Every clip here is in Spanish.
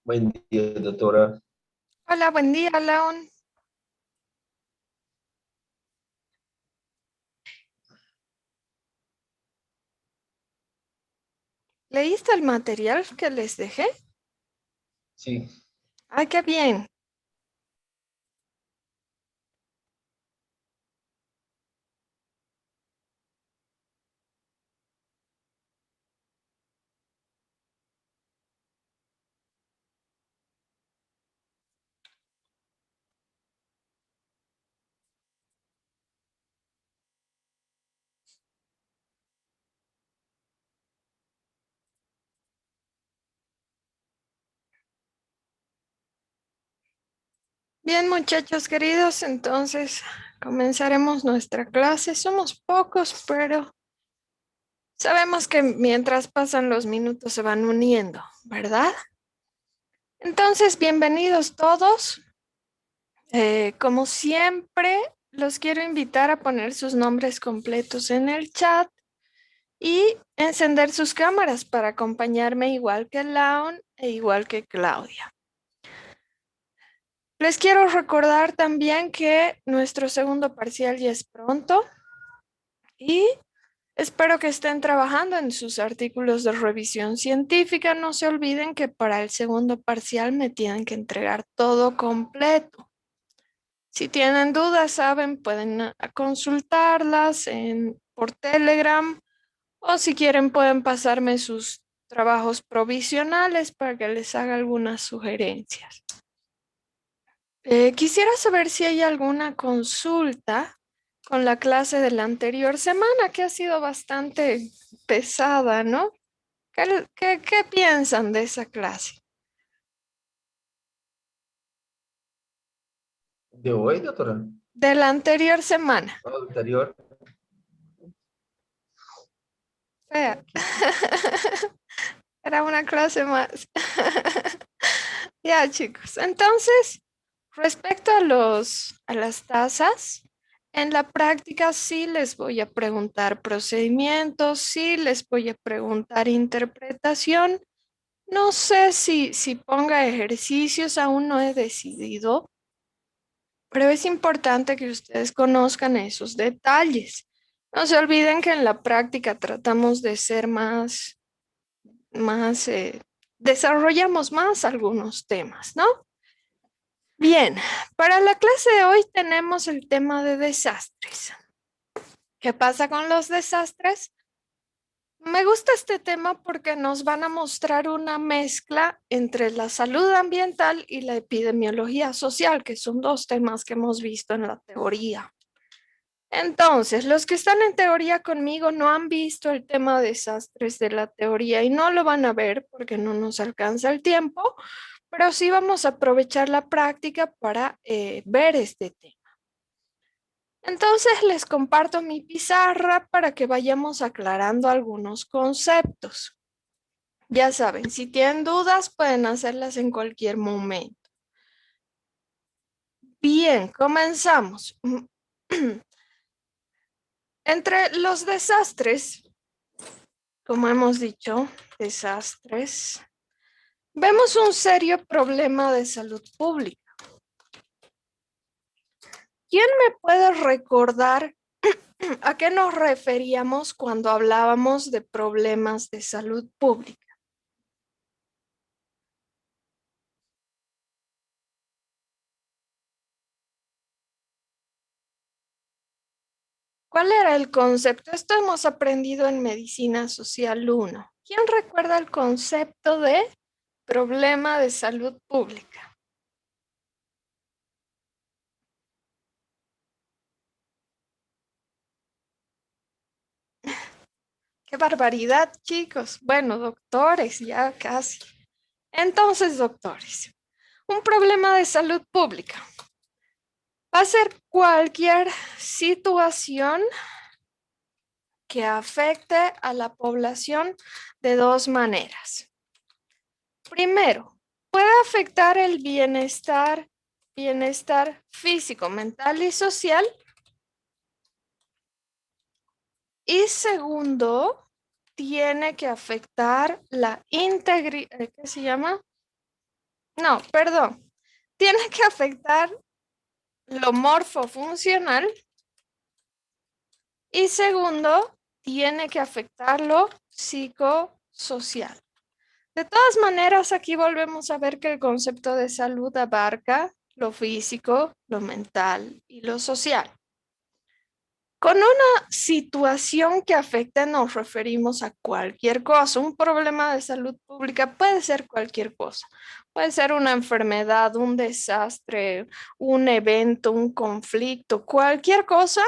Buen día, doctora. Hola, buen día, León. ¿Leíste el material que les dejé? Sí, ¡Ay, qué bien! Bien, muchachos queridos, entonces comenzaremos nuestra clase. Somos pocos, pero sabemos que mientras pasan los minutos se van uniendo, ¿verdad? Entonces, bienvenidos todos. Como siempre, los quiero invitar a poner sus nombres completos en el chat y encender sus cámaras para acompañarme igual que León e igual que Claudia. Les quiero recordar también que nuestro segundo parcial ya es pronto y espero que estén trabajando en sus artículos de revisión científica. No se olviden que para el segundo parcial me tienen que entregar todo completo. Si tienen dudas, saben, pueden consultarlas por Telegram o si quieren pueden pasarme sus trabajos provisionales para que les haga algunas sugerencias. Quisiera saber si hay alguna consulta con la clase de la anterior semana, que ha sido bastante pesada, ¿no? ¿Qué piensan de esa clase? de hoy, doctora. De la anterior semana. No, anterior. Fea. Era una clase más. Ya, chicos. Entonces, respecto a a las tasas, en la práctica sí les voy a preguntar procedimientos, sí les voy a preguntar interpretación. No sé si ponga ejercicios, aún no he decidido, pero es importante que ustedes conozcan esos detalles. No se olviden que en la práctica tratamos de ser más, desarrollamos más algunos temas, ¿no? Bien, para la clase de hoy tenemos el tema de desastres. ¿Qué pasa con los desastres? Me gusta este tema porque nos van a mostrar una mezcla entre la salud ambiental y la epidemiología social, que son dos temas que hemos visto en la teoría. Entonces, los que están en teoría conmigo no han visto el tema de desastres de la teoría y no lo van a ver porque no nos alcanza el tiempo, pero sí vamos a aprovechar la práctica para ver este tema. Entonces, les comparto mi pizarra para que vayamos aclarando algunos conceptos. Ya saben, si tienen dudas, pueden hacerlas en cualquier momento. Bien, comenzamos. Entre los desastres, como hemos dicho, desastres, vemos un serio problema de salud pública. ¿Quién me puede recordar a qué nos referíamos cuando hablábamos de problemas de salud pública? ¿Cuál era el concepto? Esto hemos aprendido en Medicina Social 1. ¿Quién recuerda el concepto de problema de salud pública? ¡Qué barbaridad, chicos! Bueno, doctores, ya casi. Entonces, doctores, un problema de salud pública va a ser cualquier situación que afecte a la población de dos maneras. Primero, puede afectar el bienestar físico, mental y social. Y segundo, tiene que afectar la integridad, ¿qué se llama? No, perdón. Tiene que afectar lo morfofuncional y segundo, tiene que afectar lo psicosocial. De todas maneras, aquí volvemos a ver que el concepto de salud abarca lo físico, lo mental y lo social. Con una situación que afecte nos referimos a cualquier cosa. Un problema de salud pública puede ser cualquier cosa. Puede ser una enfermedad, un desastre, un evento, un conflicto, cualquier cosa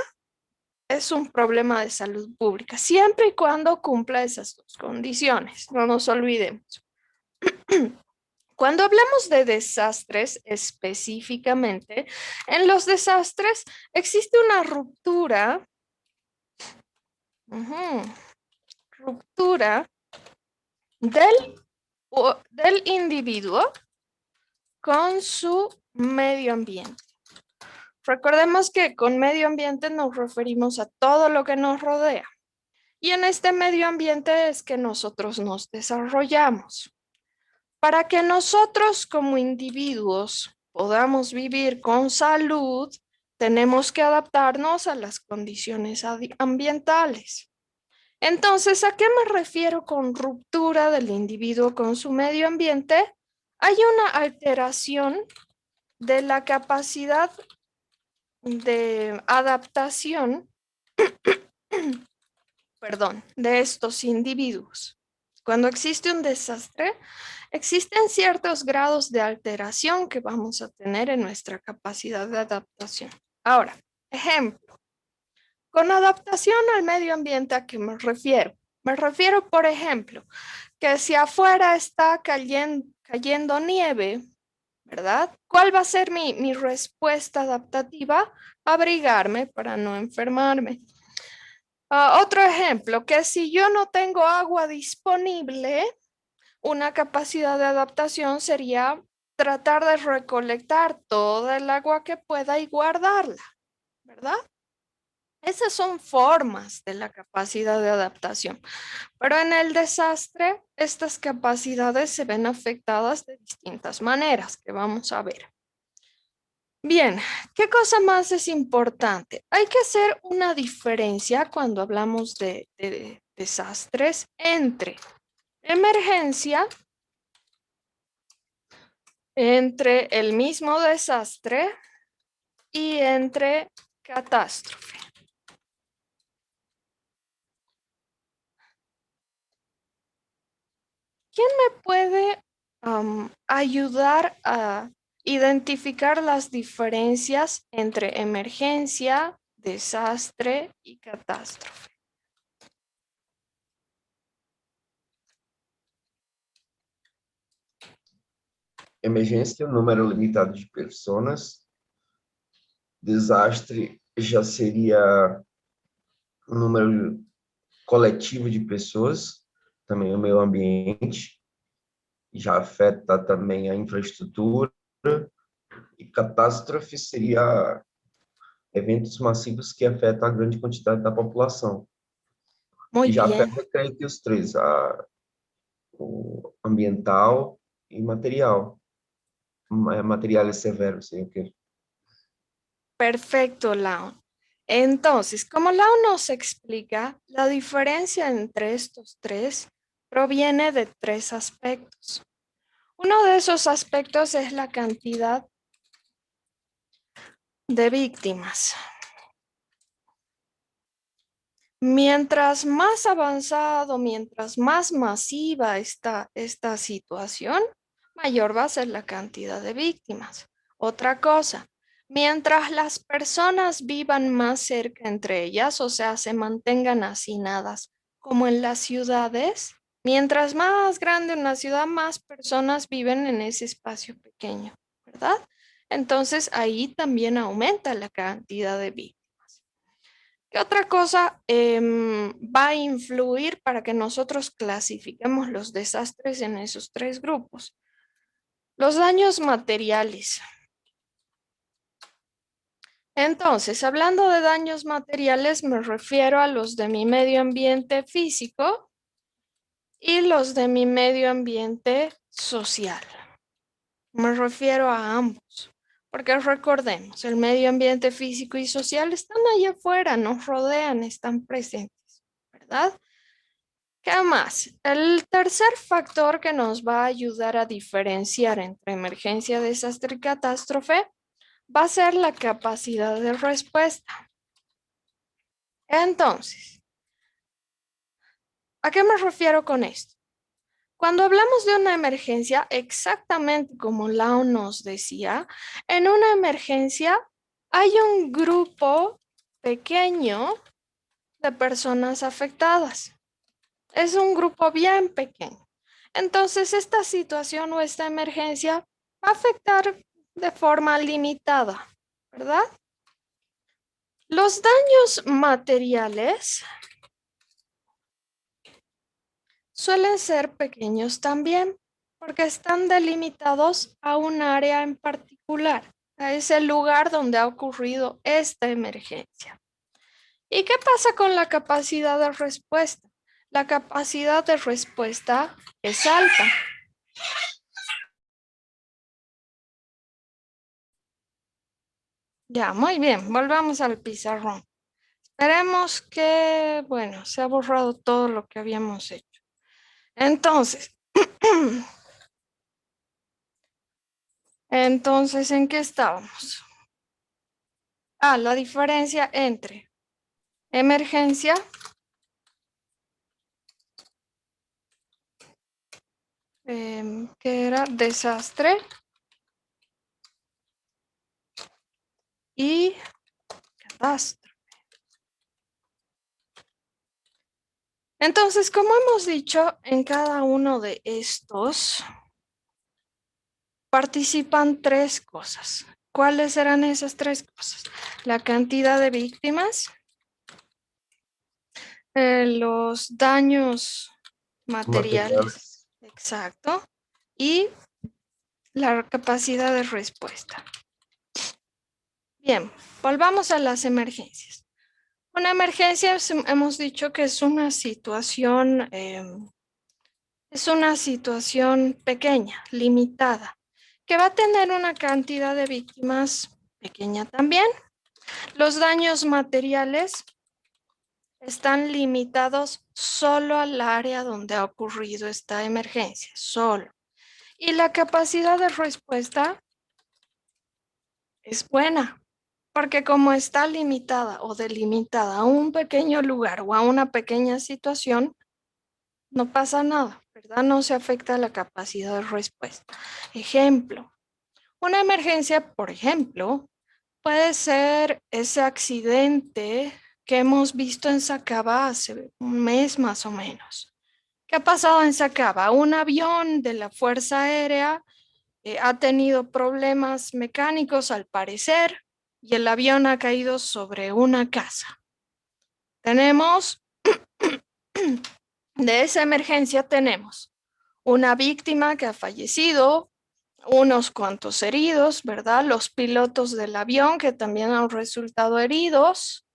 es un problema de salud pública, siempre y cuando cumpla esas dos condiciones. No nos olvidemos. Cuando hablamos de desastres específicamente, en los desastres existe una ruptura, ruptura del individuo con su medio ambiente. Recordemos que con medio ambiente nos referimos a todo lo que nos rodea. Y en este medio ambiente es que nosotros nos desarrollamos. Para que nosotros como individuos podamos vivir con salud, tenemos que adaptarnos a las condiciones ambientales. Entonces, ¿a qué me refiero con ruptura del individuo con su medio ambiente? Hay una alteración de la capacidad de adaptación, perdón, de estos individuos. Cuando existe un desastre, existen ciertos grados de alteración que vamos a tener en nuestra capacidad de adaptación. Ahora, ejemplo, con adaptación al medio ambiente, ¿a qué me refiero? Me refiero, por ejemplo, que si afuera está cayendo nieve, ¿verdad? ¿Cuál va a ser mi respuesta adaptativa? Abrigarme para no enfermarme. Otro ejemplo, que si yo no tengo agua disponible, una capacidad de adaptación sería tratar de recolectar toda el agua que pueda y guardarla, ¿verdad? Esas son formas de la capacidad de adaptación, pero en el desastre estas capacidades se ven afectadas de distintas maneras que vamos a ver. Bien, ¿qué cosa más es importante? Hay que hacer una diferencia cuando hablamos de desastres entre emergencia, entre el mismo desastre y entre catástrofe. ¿Quién me puede ayudar a identificar las diferencias entre emergencia, desastre y catástrofe? Emergência, um número limitado de pessoas. Desastre já seria um número coletivo de pessoas, também o meio ambiente, já afeta também a infraestrutura, e catástrofe seria eventos massivos que afetam a grande quantidade da população. Muy E já bien. afeta, creio que os três, o ambiental e material. Materiales severos, seria o quê? Perfecto, Lao. Entonces, como Lao nos explica, la diferencia entre estos tres proviene de tres aspectos. Uno de esos aspectos es la cantidad de víctimas. Mientras más avanzado, mientras más masiva está esta situación, mayor va a ser la cantidad de víctimas. Otra cosa, mientras las personas vivan más cerca entre ellas, o sea, se mantengan hacinadas, como en las ciudades, mientras más grande una ciudad, más personas viven en ese espacio pequeño, ¿verdad? Entonces ahí también aumenta la cantidad de víctimas. ¿Qué otra cosa va a influir para que nosotros clasifiquemos los desastres en esos tres grupos? Los daños materiales. Entonces, hablando de daños materiales, me refiero a los de mi medio ambiente físico y los de mi medio ambiente social. Me refiero a ambos, porque recordemos, el medio ambiente físico y social están allá afuera, nos rodean, están presentes, ¿verdad? ¿Qué más? El tercer factor que nos va a ayudar a diferenciar entre emergencia, desastre y catástrofe va a ser la capacidad de respuesta. Entonces, ¿a qué me refiero con esto? Cuando hablamos de una emergencia, exactamente como Lao nos decía, en una emergencia hay un grupo pequeño de personas afectadas. Es un grupo bien pequeño. Entonces, esta situación o esta emergencia va a afectar de forma limitada, ¿verdad? Los daños materiales suelen ser pequeños también, porque están delimitados a un área en particular, a ese lugar donde ha ocurrido esta emergencia. ¿Y qué pasa con la capacidad de respuesta? La capacidad de respuesta es alta. Ya, muy bien, volvamos al pizarrón. Esperemos que, bueno, se ha borrado todo lo que habíamos hecho. Entonces, ¿en qué estábamos? Ah, la diferencia entre emergencia que era desastre y catástrofe. Entonces, como hemos dicho, en cada uno de estos participan tres cosas. ¿Cuáles eran esas tres cosas? La cantidad de víctimas, los daños materiales, Materiales. exacto, y la capacidad de respuesta. Bien, volvamos a las emergencias. Una emergencia hemos dicho que es una situación pequeña, limitada, que va a tener una cantidad de víctimas pequeña también. Los daños materiales están limitados solo al área donde ha ocurrido esta emergencia, solo. Y la capacidad de respuesta es buena, porque como está limitada o delimitada a un pequeño lugar o a una pequeña situación, no pasa nada, ¿verdad? No se afecta la capacidad de respuesta. Ejemplo, una emergencia, por ejemplo, puede ser ese accidente que hemos visto en Sacaba hace un mes más o menos. ¿Qué ha pasado en Sacaba? Un avión de la Fuerza Aérea ha tenido problemas mecánicos al parecer y el avión ha caído sobre una casa. Tenemos, de esa emergencia tenemos una víctima que ha fallecido, unos cuantos heridos, ¿verdad? Los pilotos del avión que también han resultado heridos.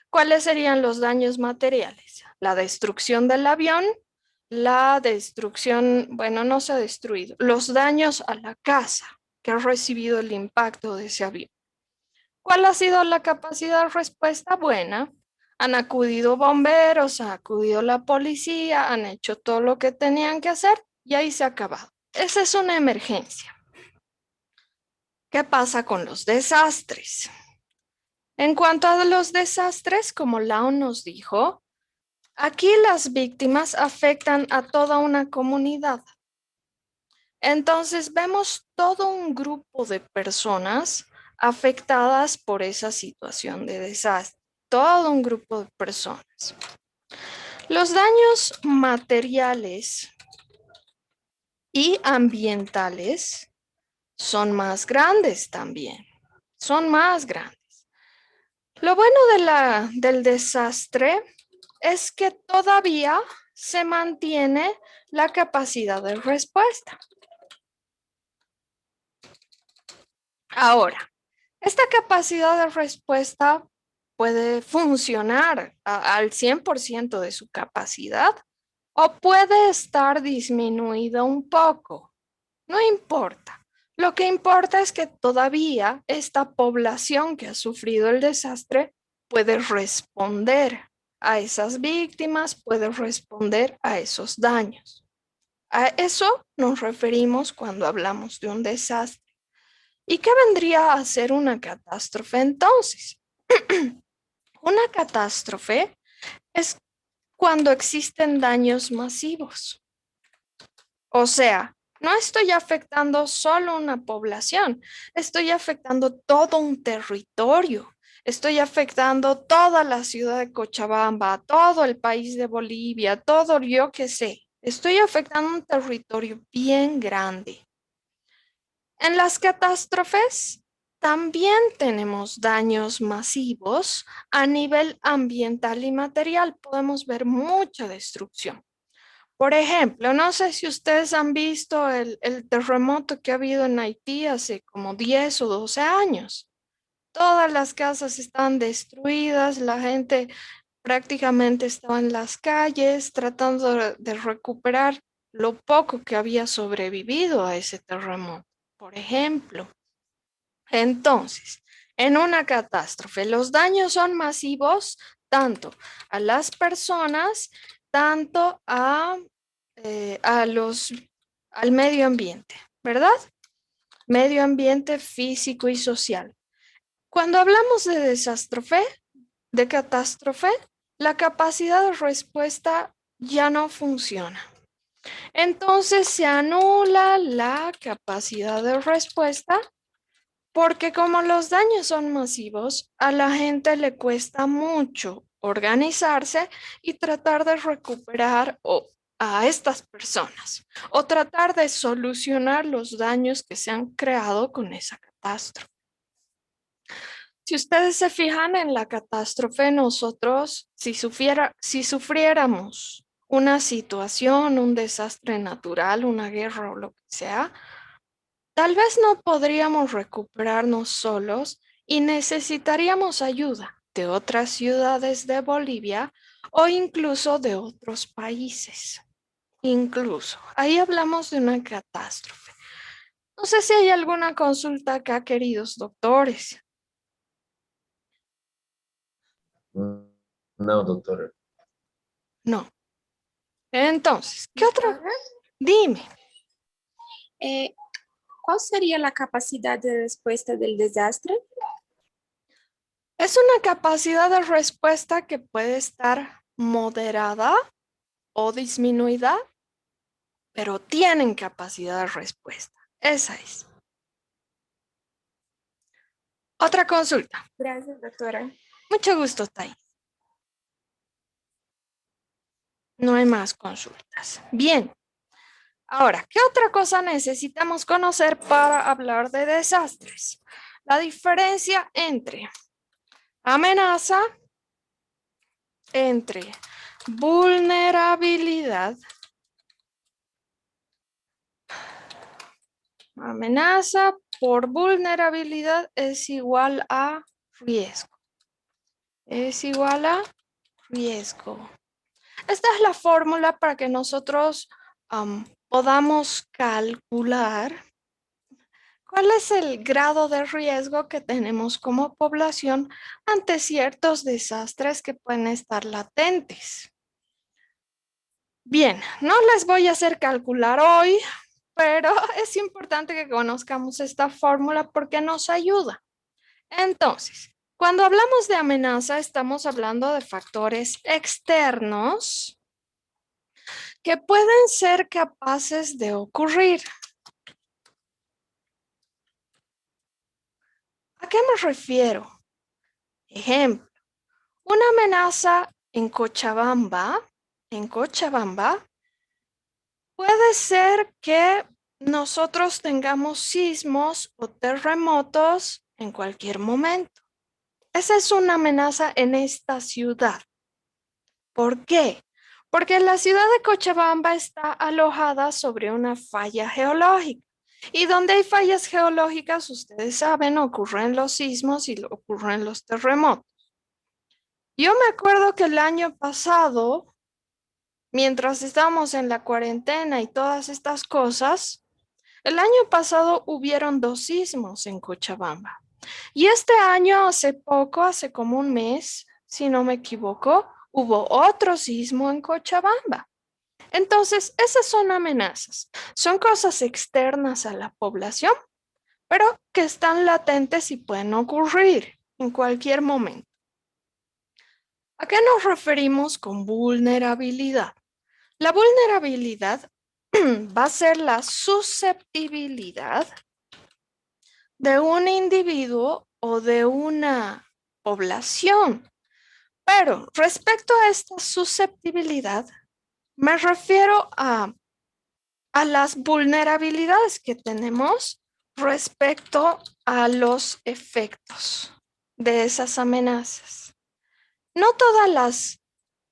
¿Cuáles serían los daños materiales? La destrucción del avión, la destrucción, bueno, no se ha destruido, los daños a la casa que ha recibido el impacto de ese avión. ¿Cuál ha sido la capacidad de respuesta? Buena. Han acudido bomberos, ha acudido la policía, han hecho todo lo que tenían que hacer y ahí se ha acabado. Esa es una emergencia. ¿Qué pasa con los desastres? En cuanto a los desastres, como Lau nos dijo, aquí las víctimas afectan a toda una comunidad. Entonces vemos todo un grupo de personas afectadas por esa situación de desastre, todo un grupo de personas. Los daños materiales y ambientales son más grandes también, son más grandes. Lo bueno del desastre es que todavía se mantiene la capacidad de respuesta. Ahora, esta capacidad de respuesta puede funcionar al 100% de su capacidad o puede estar disminuida un poco. No importa. Lo que importa es que todavía esta población que ha sufrido el desastre puede responder a esas víctimas, puede responder a esos daños. A eso nos referimos cuando hablamos de un desastre. ¿Y qué vendría a ser una catástrofe entonces? Una catástrofe es cuando existen daños masivos. O sea, no estoy afectando solo una población, estoy afectando todo un territorio, estoy afectando toda la ciudad de Cochabamba, todo el país de Bolivia, todo yo que sé. Estoy afectando un territorio bien grande. En las catástrofes también tenemos daños masivos a nivel ambiental y material. Podemos ver mucha destrucción. Por ejemplo, no sé si ustedes han visto el terremoto que ha habido en Haití hace como 10 o 12 años. Todas las casas estaban destruidas, la gente prácticamente estaba en las calles tratando de recuperar lo poco que había sobrevivido a ese terremoto, por ejemplo. Entonces, en una catástrofe, los daños son masivos tanto a las personas, tanto al medio ambiente, ¿verdad? Medio ambiente físico y social. Cuando hablamos de catástrofe, la capacidad de respuesta ya no funciona. Entonces se anula la capacidad de respuesta porque como los daños son masivos, a la gente le cuesta mucho organizarse y tratar de recuperar a estas personas o tratar de solucionar los daños que se han creado con esa catástrofe. Si ustedes se fijan en la catástrofe, nosotros, si sufriéramos una situación, un desastre natural, una guerra o lo que sea, tal vez no podríamos recuperarnos solos y necesitaríamos ayuda de otras ciudades de Bolivia o incluso de otros países. Incluso, ahí hablamos de una catástrofe. No sé si hay alguna consulta acá, queridos doctores. No, doctora. No. Entonces, ¿qué otra? Doctora, Dime. eh, ¿cuál sería la capacidad de respuesta del desastre? Es una capacidad de respuesta que puede estar moderada o disminuida, pero tienen capacidad de respuesta. Esa es. Otra consulta. Gracias, doctora. Mucho gusto, Tai. No hay más consultas. Bien. Ahora, ¿qué otra cosa necesitamos conocer para hablar de desastres? La diferencia entre amenaza, entre vulnerabilidad, amenaza por vulnerabilidad es igual a riesgo. Es igual a riesgo. Esta es la fórmula para que nosotros podamos calcular cuál es el grado de riesgo que tenemos como población ante ciertos desastres que pueden estar latentes. Bien, no les voy a hacer calcular hoy, pero es importante que conozcamos esta fórmula porque nos ayuda. Entonces, cuando hablamos de amenaza, estamos hablando de factores externos que pueden ser capaces de ocurrir. ¿A qué me refiero? Ejemplo, una amenaza en Cochabamba puede ser que nosotros tengamos sismos o terremotos en cualquier momento. Esa es una amenaza en esta ciudad. ¿Por qué? Porque la ciudad de Cochabamba está alojada sobre una falla geológica. Y donde hay fallas geológicas, ustedes saben, ocurren los sismos y ocurren los terremotos. Yo me acuerdo que el año pasado, mientras estábamos en la cuarentena y todas estas cosas, El año pasado hubieron 2 sismos en Cochabamba. Y este año, hace poco, hace como un mes, si no me equivoco, hubo otro sismo en Cochabamba. Entonces, esas son amenazas. Son cosas externas a la población, pero que están latentes y pueden ocurrir en cualquier momento. ¿A qué nos referimos con vulnerabilidad? La vulnerabilidad va a ser la susceptibilidad de un individuo o de una población. Pero respecto a esta susceptibilidad, me refiero a las vulnerabilidades que tenemos respecto a los efectos de esas amenazas. No todas las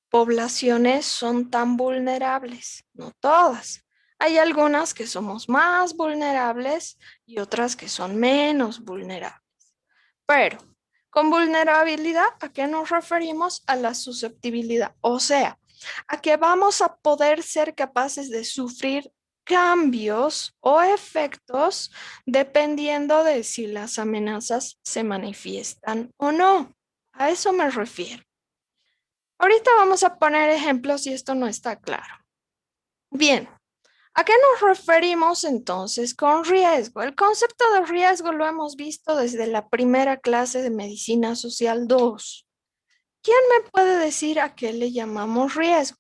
poblaciones son tan vulnerables, no todas. Hay algunas que somos más vulnerables y otras que son menos vulnerables. Pero con vulnerabilidad, ¿a qué nos referimos? A la susceptibilidad, o sea, a que vamos a poder ser capaces de sufrir cambios o efectos dependiendo de si las amenazas se manifiestan o no. A eso me refiero. Ahorita vamos a poner ejemplos si esto no está claro. Bien, ¿a qué nos referimos entonces con riesgo? El concepto de riesgo lo hemos visto desde la primera clase de Medicina Social 2. ¿Quién me puede decir a qué le llamamos riesgo?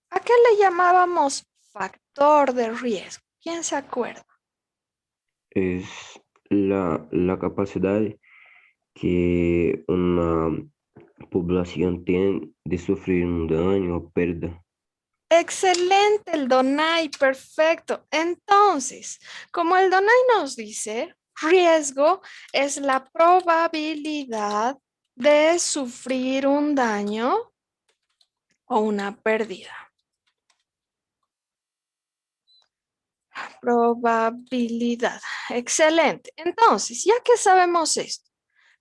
¿A qué le llamábamos factor de riesgo? ¿Quién se acuerda? Es la capacidad que una población tiene de sufrir un daño o pérdida. Excelente, el DONAI, perfecto. Entonces, como el DONAI nos dice, riesgo es la probabilidad de sufrir un daño o una pérdida. Probabilidad. Excelente. Entonces, ya que sabemos esto,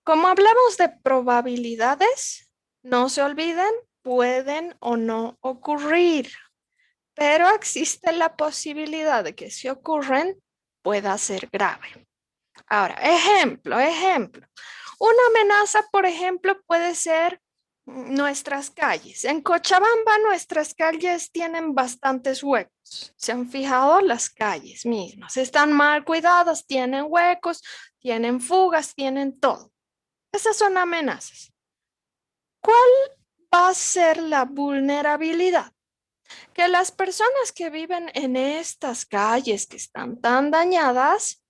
como hablamos de probabilidades, no se olviden, pueden o no ocurrir, pero existe la posibilidad de que si ocurren, pueda ser grave. Ahora, ejemplo. Una amenaza, por ejemplo, puede ser nuestras calles. En Cochabamba nuestras calles tienen bastantes huecos. ¿Se han fijado? Las calles mismas están mal cuidadas, tienen huecos, tienen fugas, tienen todo. Esas son amenazas. ¿Cuál va a ser la vulnerabilidad? Que las personas que viven en estas calles que están tan dañadas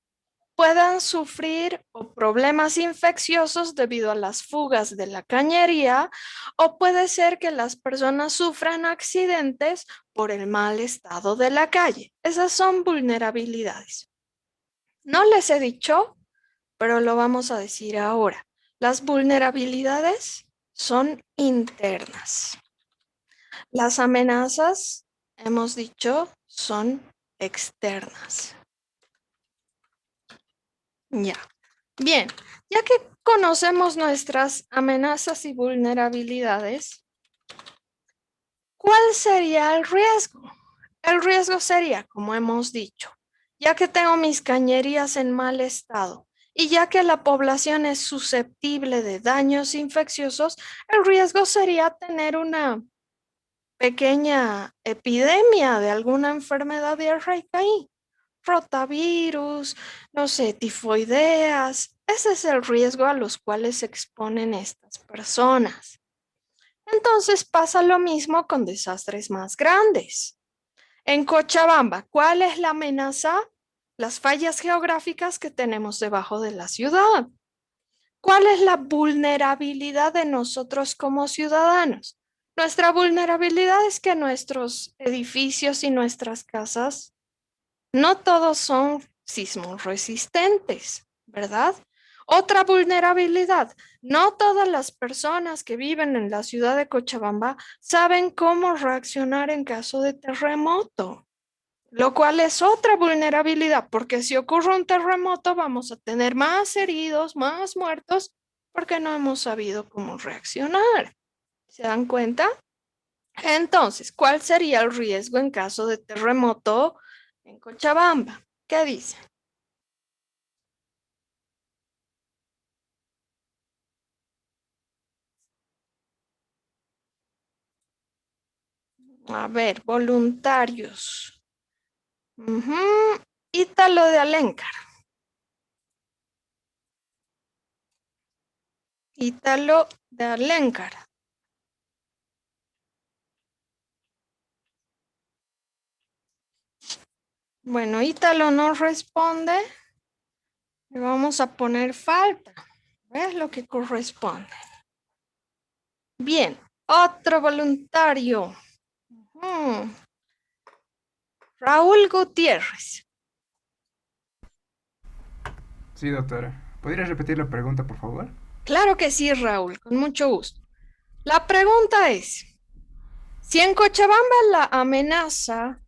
puedan sufrir problemas infecciosos debido a las fugas de la cañería, o puede ser que las personas sufran accidentes por el mal estado de la calle. Esas son vulnerabilidades. No les he dicho, pero lo vamos a decir ahora. Las vulnerabilidades son internas. Las amenazas, hemos dicho, son externas. Ya. Bien, ya que conocemos nuestras amenazas y vulnerabilidades, ¿cuál sería el riesgo? El riesgo sería, como hemos dicho, ya que tengo mis cañerías en mal estado y ya que la población es susceptible de daños infecciosos, el riesgo sería tener una pequeña epidemia de alguna enfermedad diarreica ahí. Rotavirus, no sé, tifoideas. Ese es el riesgo a los cuales se exponen estas personas. Entonces pasa lo mismo con desastres más grandes. En Cochabamba, ¿cuál es la amenaza? Las fallas geográficas que tenemos debajo de la ciudad. ¿Cuál es la vulnerabilidad de nosotros como ciudadanos? Nuestra vulnerabilidad es que nuestros edificios y nuestras casas no todos son sismos resistentes, ¿verdad? Otra vulnerabilidad, no todas las personas que viven en la ciudad de Cochabamba saben cómo reaccionar en caso de terremoto, lo cual es otra vulnerabilidad, porque si ocurre un terremoto vamos a tener más heridos, más muertos porque no hemos sabido cómo reaccionar. ¿Se dan cuenta? Entonces, ¿cuál sería el riesgo en caso de terremoto en Cochabamba? ¿Qué dice? A ver, voluntarios. Ítalo de Alencar. Ítalo de Alencar. Bueno, Ítalo no responde. Le vamos a poner falta. Es lo que corresponde. Bien, otro voluntario. Raúl Gutiérrez. Sí, doctora. ¿Podría repetir la pregunta, por favor? Claro que sí, Raúl, con mucho gusto. La pregunta es, si en Cochabamba la amenaza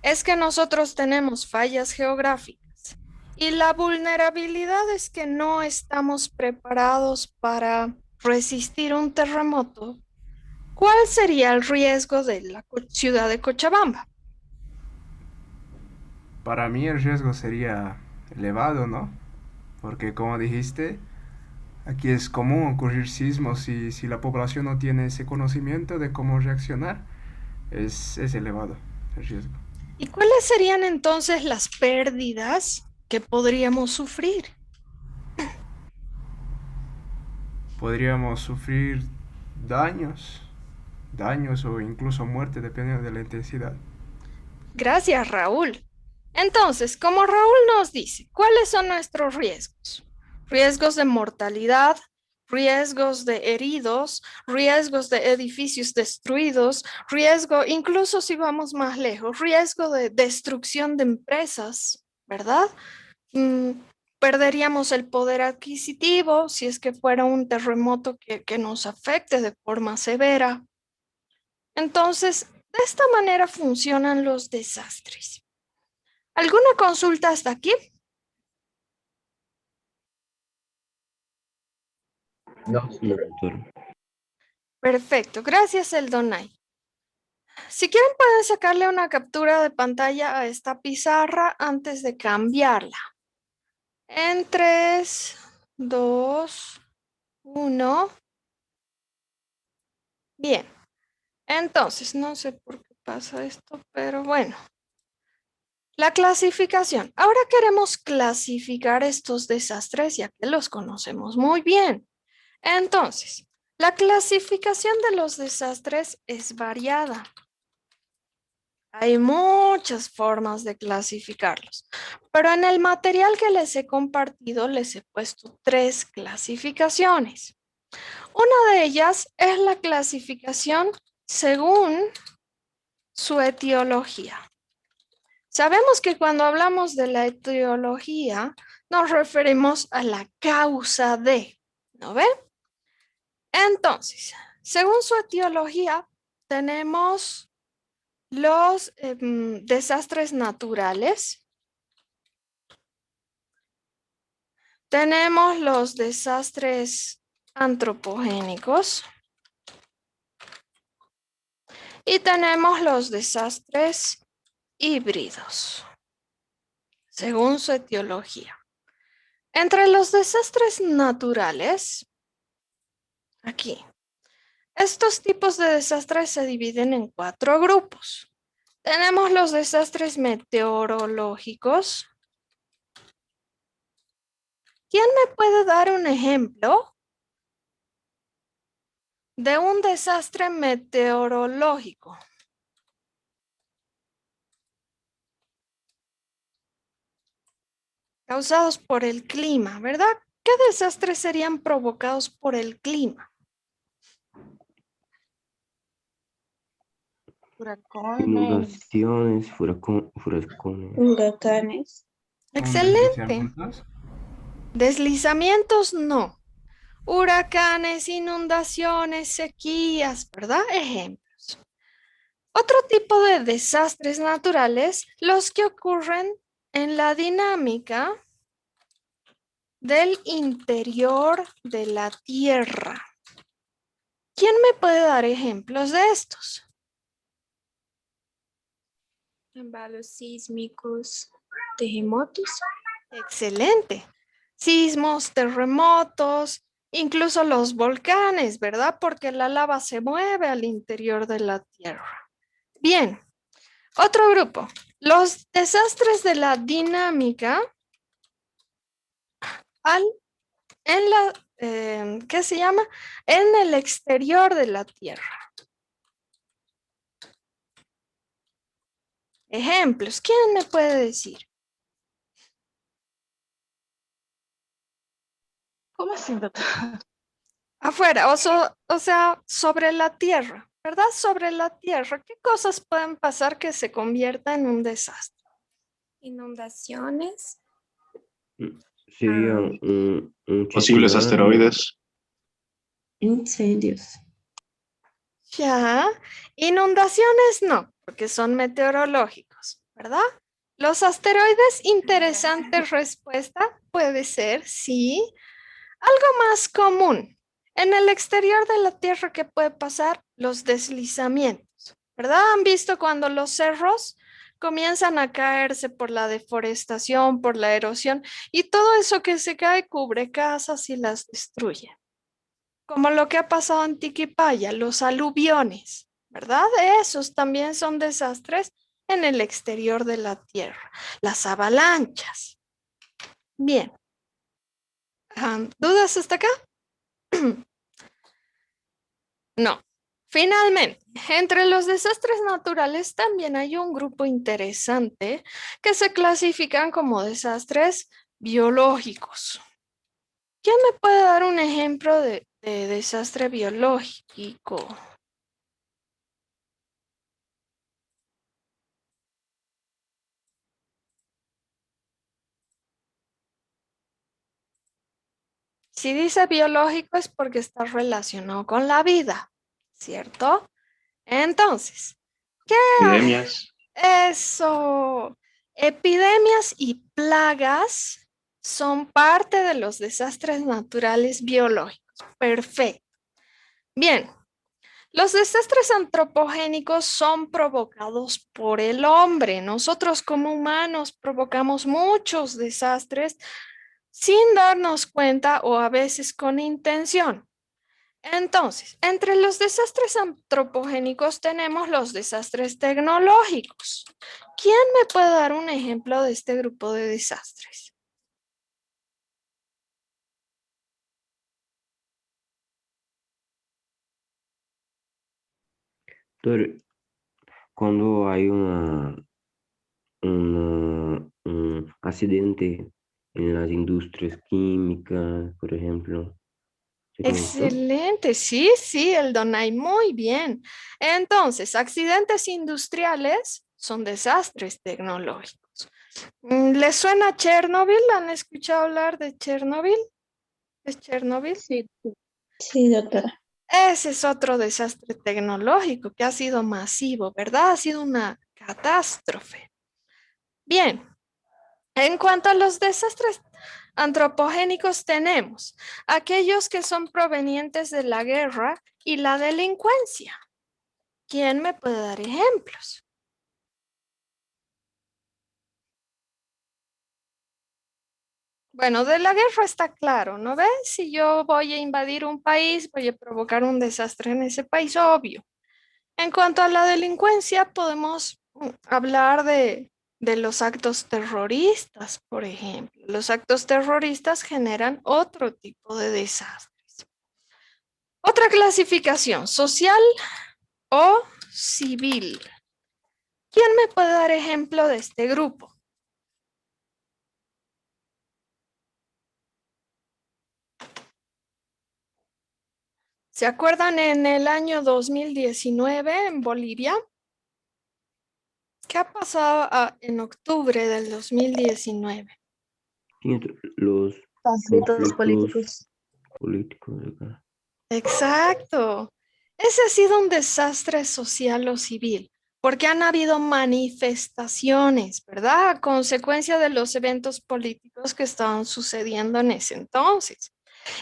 es que nosotros tenemos fallas geográficas y la vulnerabilidad es que no estamos preparados para resistir un terremoto, ¿cuál sería el riesgo de la ciudad de Cochabamba? Para mí el riesgo sería elevado, ¿no? Porque como dijiste, aquí es común ocurrir sismos y si la población no tiene ese conocimiento de cómo reaccionar, es elevado el riesgo. ¿Y cuáles serían entonces las pérdidas que podríamos sufrir? Podríamos sufrir daños o incluso muerte dependiendo de la intensidad. Gracias, Raúl. Entonces, como Raúl nos dice, ¿cuáles son nuestros riesgos? Riesgos de mortalidad, riesgos de heridos, riesgos de edificios destruidos, riesgo, incluso si vamos más lejos, riesgo de destrucción de empresas, ¿verdad? Perderíamos el poder adquisitivo si es que fuera un terremoto que nos afecte de forma severa. Entonces, de esta manera funcionan los desastres. ¿Alguna consulta hasta aquí? No, No, doctora. Perfecto, gracias Eldonay. Si quieren pueden sacarle una captura de pantalla a esta pizarra antes de cambiarla. En 3, 2, 1. Bien, entonces no sé por qué pasa esto, pero bueno. La clasificación. Ahora queremos clasificar estos desastres ya que los conocemos muy bien. Entonces, la clasificación de los desastres es variada. Hay muchas formas de clasificarlos, pero en el material que les he compartido les he puesto 3 clasificaciones. Una de ellas es la clasificación según su etiología. Sabemos que cuando hablamos de la etiología nos referimos a la causa de, ¿no ven? Entonces, según su etiología, tenemos los desastres naturales, tenemos los desastres antropogénicos y tenemos los desastres híbridos, según su etiología. Entre los desastres naturales, aquí, estos tipos de desastres se dividen en 4 grupos. Tenemos los desastres meteorológicos. ¿Quién me puede dar un ejemplo de un desastre meteorológico? Causados por el clima, ¿verdad? ¿Qué desastres serían provocados por el clima? Huracanes, Inundaciones, huracanes. huracanes, Excelente. ¿Deslizamientos? Deslizamientos no. Huracanes, inundaciones, sequías, ¿verdad? Ejemplos. Otro tipo de desastres naturales, los que ocurren en la dinámica del interior de la Tierra. ¿Quién me puede dar ejemplos de estos? Embalos sísmicos, terremotos. Excelente. Sismos, terremotos, incluso los volcanes, ¿verdad? Porque la lava se mueve al interior de la Tierra. Bien. Otro grupo. Los desastres de la dinámica ¿qué se llama? En el exterior de la Tierra. Ejemplos. ¿Quién me puede decir? ¿Cómo así, doctora? Afuera, o sea, sobre la Tierra, ¿verdad? Sobre la Tierra. ¿Qué cosas pueden pasar que se convierta en un desastre? Inundaciones. Sería un Posibles tsunami. asteroides. Incendios. Ya, inundaciones no, porque son meteorológicos, ¿verdad? Los asteroides, interesante respuesta, puede ser, sí. Algo más común, en el exterior de la Tierra, ¿qué puede pasar? Los deslizamientos, ¿verdad? ¿Han visto cuando los cerros comienzan a caerse por la deforestación, por la erosión, y todo eso que se cae cubre casas y las destruye? Como lo que ha pasado en Tiquipaya, los aluviones, ¿verdad? Esos también son desastres en el exterior de la Tierra. Las avalanchas. Bien. ¿Dudas hasta acá? No. Finalmente, entre los desastres naturales también hay un grupo interesante que se clasifican como desastres biológicos. ¿Quién me puede dar un ejemplo de desastre biológico? Si dice biológico es porque está relacionado con la vida, ¿cierto? Entonces, ¿qué Epidemias. Eso? Epidemias y plagas son parte de los desastres naturales biológicos. Perfecto. Bien, los desastres antropogénicos son provocados por el hombre. Nosotros como humanos provocamos muchos desastres sin darnos cuenta o a veces con intención. Entonces, entre los desastres antropogénicos tenemos los desastres tecnológicos. ¿Quién me puede dar un ejemplo de este grupo de desastres? Doctor, cuando hay un accidente en las industrias químicas, por ejemplo, ¿sería esto? Excelente, sí, el Donay, muy bien. Entonces, accidentes industriales son desastres tecnológicos. ¿Les suena Chernobyl? ¿Han escuchado hablar de Chernobyl? ¿Es Chernobyl? Sí, sí, doctora. Ese es otro desastre tecnológico que ha sido masivo, ¿verdad? Ha sido una catástrofe. Bien, en cuanto a los desastres antropogénicos tenemos aquellos que son provenientes de la guerra y la delincuencia. ¿Quién me puede dar ejemplos? Bueno, de la guerra está claro, ¿no ves? Si yo voy a invadir un país, voy a provocar un desastre en ese país, obvio. En cuanto a la delincuencia, podemos hablar de los actos terroristas, por ejemplo. Los actos terroristas generan otro tipo de desastres. Otra clasificación, social o civil. ¿Quién me puede dar ejemplo de este grupo? ¿Se acuerdan en el año 2019 en Bolivia? ¿Qué ha pasado en octubre del 2019? Sí, los Conflictos conflictos políticos. políticos acá. Exacto. Ese ha sido un desastre social o civil, porque han habido manifestaciones, ¿verdad? A consecuencia de los eventos políticos que estaban sucediendo en ese entonces.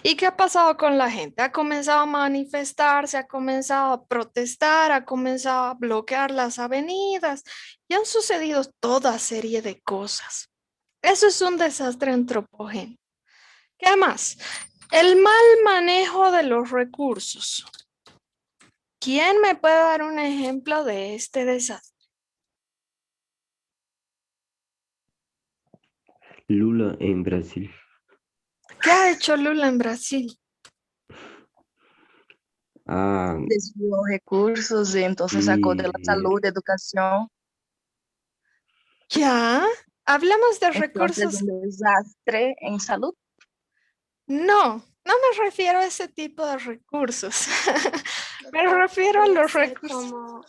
¿Y qué ha pasado con la gente? Ha comenzado a manifestarse, ha comenzado a protestar, ha comenzado a bloquear las avenidas y han sucedido toda serie de cosas. Eso es un desastre antropogénico. ¿Qué más? El mal manejo de los recursos. ¿Quién me puede dar un ejemplo de este desastre? Lula en Brasil. ¿Qué ha hecho Lula en Brasil? Ah, Desvió recursos y entonces sacó de la y salud, de educación. ¿Ya? ¿Hablamos de Entonces, recursos? un desastre en salud. No, no me refiero a ese tipo de recursos. Me refiero a Podría los ser recursos.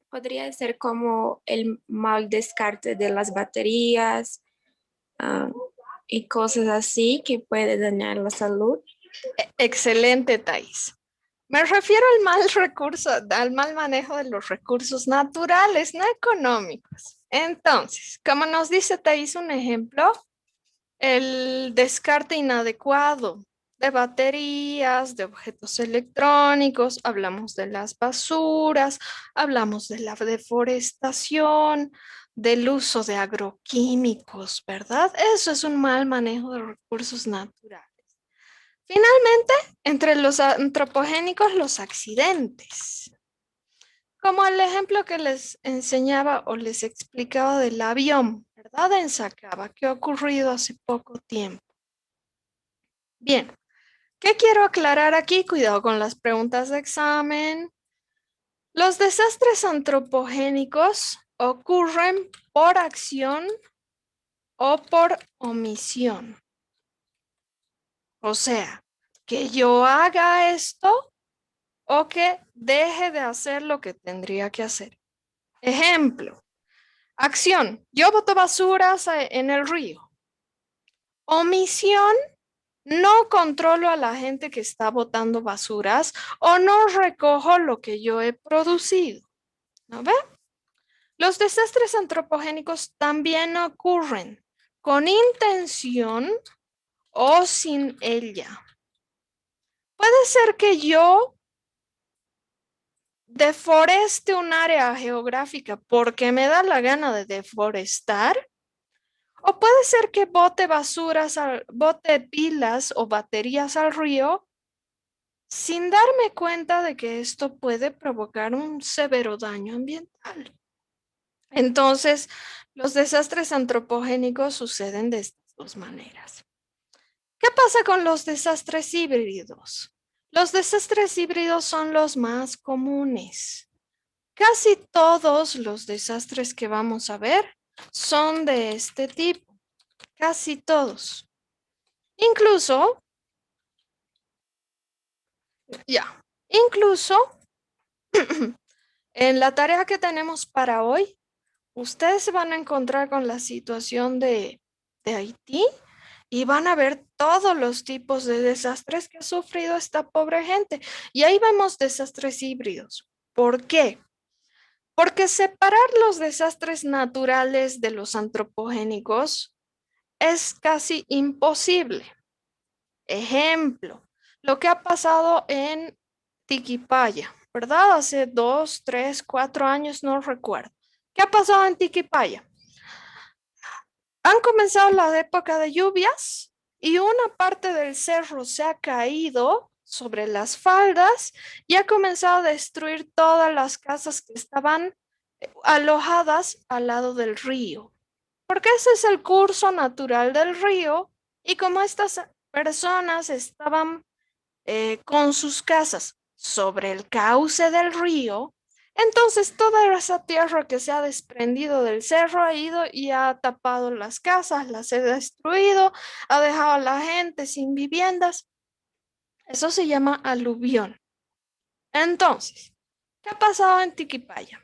podría ser como el mal descarte de las baterías, ah, y cosas así que puede dañar la salud. Excelente, Thais. Me refiero al mal recurso, al mal manejo de los recursos naturales, no económicos. Entonces, como nos dice Thais, un ejemplo, el descarte inadecuado de baterías, de objetos electrónicos, hablamos de las basuras, hablamos de la deforestación, del uso de agroquímicos, ¿verdad? Eso es un mal manejo de recursos naturales. Finalmente, entre los antropogénicos, los accidentes. Como el ejemplo que les enseñaba o les explicaba del avión, ¿verdad? En Sacaba, que ha ocurrido hace poco tiempo. Bien, ¿qué quiero aclarar aquí? Cuidado con las preguntas de examen. Los desastres antropogénicos ocurren por acción o por omisión. O sea, que yo haga esto o que deje de hacer lo que tendría que hacer. Ejemplo, acción, yo boto basuras en el río. Omisión, no controlo a la gente que está botando basuras o no recojo lo que yo he producido. ¿No ve? Los desastres antropogénicos también ocurren con intención o sin ella. Puede ser que yo deforeste un área geográfica porque me da la gana de deforestar, o puede ser que bote basuras, bote pilas o baterías al río sin darme cuenta de que esto puede provocar un severo daño ambiental. Entonces, los desastres antropogénicos suceden de estas dos maneras. ¿Qué pasa con los desastres híbridos? Los desastres híbridos son los más comunes. Casi todos los desastres que vamos a ver son de este tipo. Casi todos. Incluso en la tarea que tenemos para hoy, ustedes se van a encontrar con la situación de Haití y van a ver todos los tipos de desastres que ha sufrido esta pobre gente. Y ahí vemos desastres híbridos. ¿Por qué? Porque separar los desastres naturales de los antropogénicos es casi imposible. Ejemplo, lo que ha pasado en Tiquipaya, ¿verdad? Hace 2, 3, 4 años, no recuerdo. ¿Qué ha pasado en Tiquipaya? Han comenzado la época de lluvias y una parte del cerro se ha caído sobre las faldas y ha comenzado a destruir todas las casas que estaban alojadas al lado del río. Porque ese es el curso natural del río y como estas personas estaban con sus casas sobre el cauce del río, entonces toda esa tierra que se ha desprendido del cerro ha ido y ha tapado las casas, las ha destruido, ha dejado a la gente sin viviendas. Eso se llama aluvión. Entonces, ¿qué ha pasado en Tiquipaya?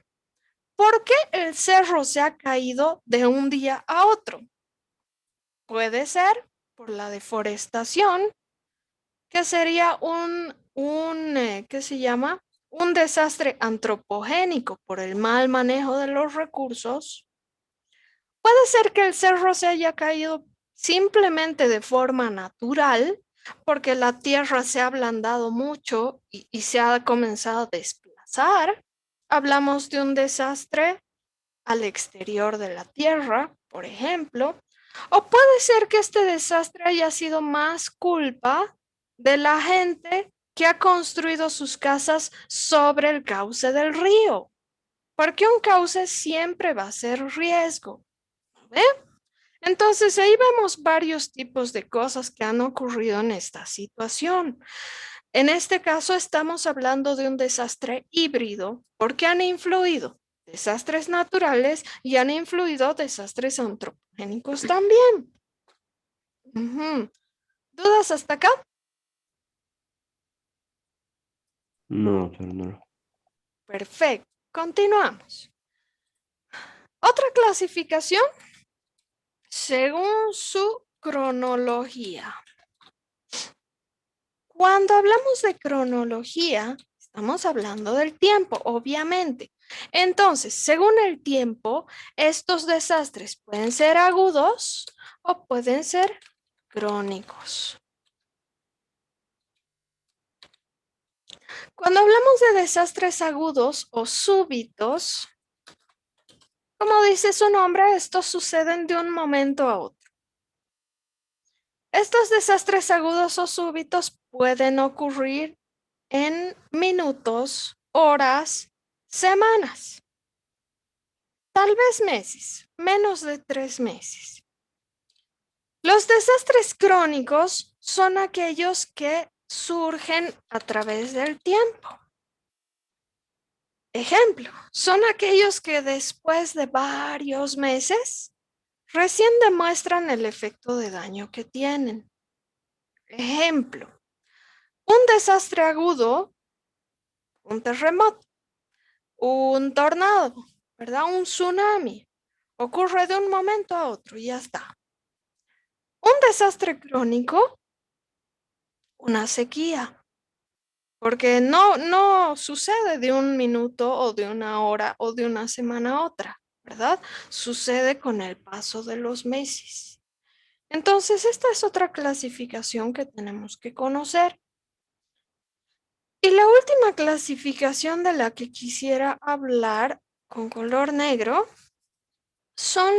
¿Por qué el cerro se ha caído de un día a otro? Puede ser por la deforestación, que sería ¿qué se llama? un desastre antropogénico por el mal manejo de los recursos, puede ser que el cerro se haya caído simplemente de forma natural, porque la tierra se ha ablandado mucho y se ha comenzado a desplazar. Hablamos de un desastre al exterior de la tierra, por ejemplo, o puede ser que este desastre haya sido más culpa de la gente que ha construido sus casas sobre el cauce del río, porque un cauce siempre va a ser riesgo. ¿Ve? Entonces ahí vemos varios tipos de cosas que han ocurrido en esta situación. En este caso estamos hablando de un desastre híbrido porque han influido desastres naturales y han influido desastres antropogénicos también. ¿Dudas hasta acá? No, doctor, no. Perfecto. Continuamos. Otra clasificación según su cronología. Cuando hablamos de cronología, estamos hablando del tiempo, obviamente. Entonces, según el tiempo, estos desastres pueden ser agudos o pueden ser crónicos. Cuando hablamos de desastres agudos o súbitos, como dice su nombre, estos suceden de un momento a otro. Estos desastres agudos o súbitos pueden ocurrir en minutos, horas, semanas, tal vez meses, menos de 3 meses. Los desastres crónicos son aquellos que surgen a través del tiempo. Ejemplo, son aquellos que después de varios meses recién demuestran el efecto de daño que tienen. Ejemplo, un desastre agudo, un terremoto, un tornado, ¿verdad? Un tsunami. Ocurre de un momento a otro y ya está. Un desastre crónico, una sequía. Porque no sucede de un minuto o de una hora o de una semana a otra, ¿verdad? Sucede con el paso de los meses. Entonces, esta es otra clasificación que tenemos que conocer. Y la última clasificación de la que quisiera hablar con color negro son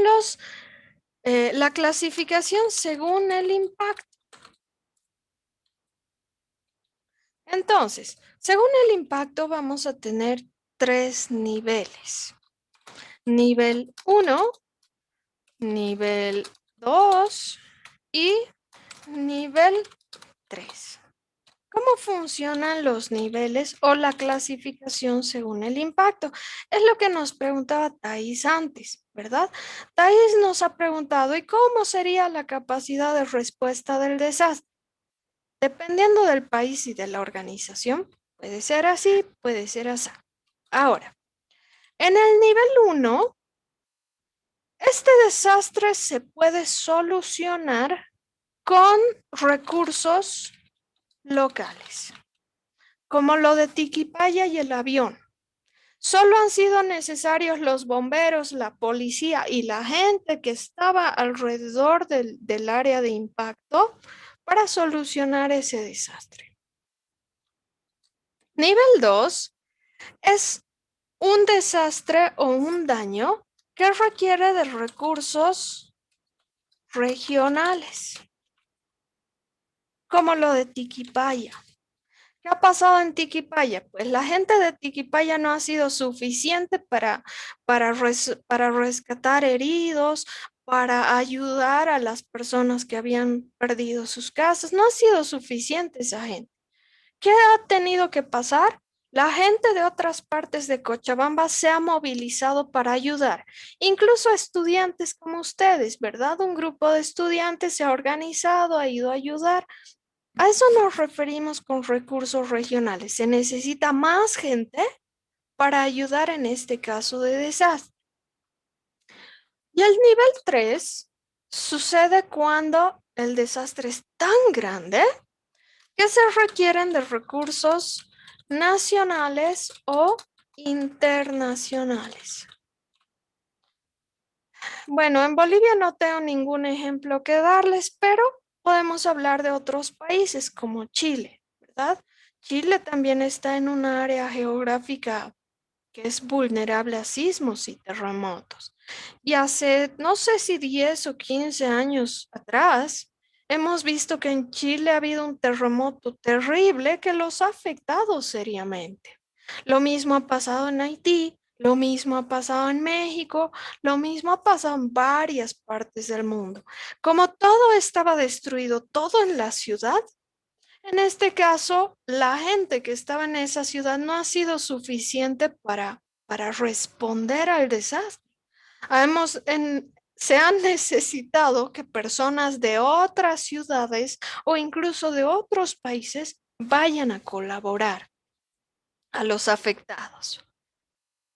la clasificación según el impacto. Entonces, según el impacto vamos a tener 3 niveles. Nivel 1, nivel 2 y nivel 3. ¿Cómo funcionan los niveles o la clasificación según el impacto? Es lo que nos preguntaba Thais antes, ¿verdad? Thais nos ha preguntado, ¿y cómo sería la capacidad de respuesta del desastre? Dependiendo del país y de la organización, puede ser así, puede ser así. Ahora, en el nivel 1, este desastre se puede solucionar con recursos locales, como lo de Tiquipaya y el avión. Solo han sido necesarios los bomberos, la policía y la gente que estaba alrededor del área de impacto para solucionar ese desastre. Nivel 2 es un desastre o un daño que requiere de recursos regionales, como lo de Tiquipaya. ¿Qué ha pasado en Tiquipaya? Pues la gente de Tiquipaya no ha sido suficiente para rescatar heridos, para ayudar a las personas que habían perdido sus casas. No ha sido suficiente esa gente. ¿Qué ha tenido que pasar? La gente de otras partes de Cochabamba se ha movilizado para ayudar, incluso estudiantes como ustedes, ¿verdad? Un grupo de estudiantes se ha organizado, ha ido a ayudar. A eso nos referimos con recursos regionales. Se necesita más gente para ayudar en este caso de desastre. Y el nivel 3 sucede cuando el desastre es tan grande que se requieren de recursos nacionales o internacionales. Bueno, en Bolivia no tengo ningún ejemplo que darles, pero podemos hablar de otros países como Chile, ¿verdad? Chile también está en un área geográfica que es vulnerable a sismos y terremotos. Y hace, no sé si 10 o 15 años atrás, hemos visto que en Chile ha habido un terremoto terrible que los ha afectado seriamente. Lo mismo ha pasado en Haití, lo mismo ha pasado en México, lo mismo ha pasado en varias partes del mundo. Como todo estaba destruido, todo en la ciudad, en este caso, la gente que estaba en esa ciudad no ha sido suficiente para responder al desastre. Se han necesitado que personas de otras ciudades o incluso de otros países vayan a colaborar a los afectados.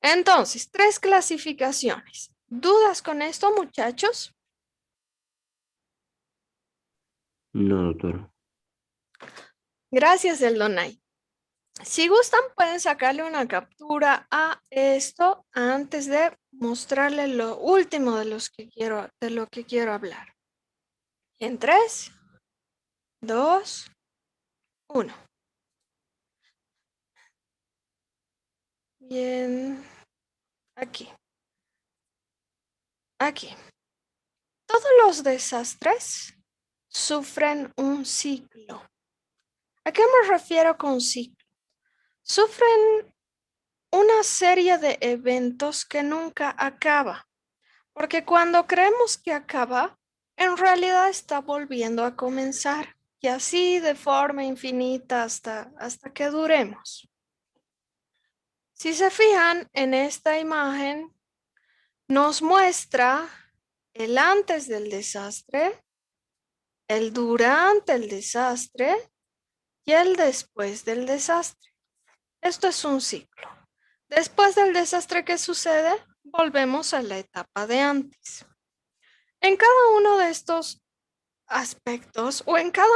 Entonces, 3 clasificaciones. ¿Dudas con esto, muchachos? No, doctora. Gracias, Eldonay. Si gustan, pueden sacarle una captura a esto antes de mostrarle lo último de lo que quiero hablar. En 3, 2, 1. Bien, aquí. Aquí. Todos los desastres sufren un ciclo. ¿A qué me refiero con ciclo? Sufren una serie de eventos que nunca acaba, porque cuando creemos que acaba, en realidad está volviendo a comenzar y así de forma infinita hasta que duremos. Si se fijan en esta imagen, nos muestra el antes del desastre, el durante el desastre y el después del desastre. Esto es un ciclo. Después del desastre que sucede, volvemos a la etapa de antes. En cada uno de estos aspectos o en cada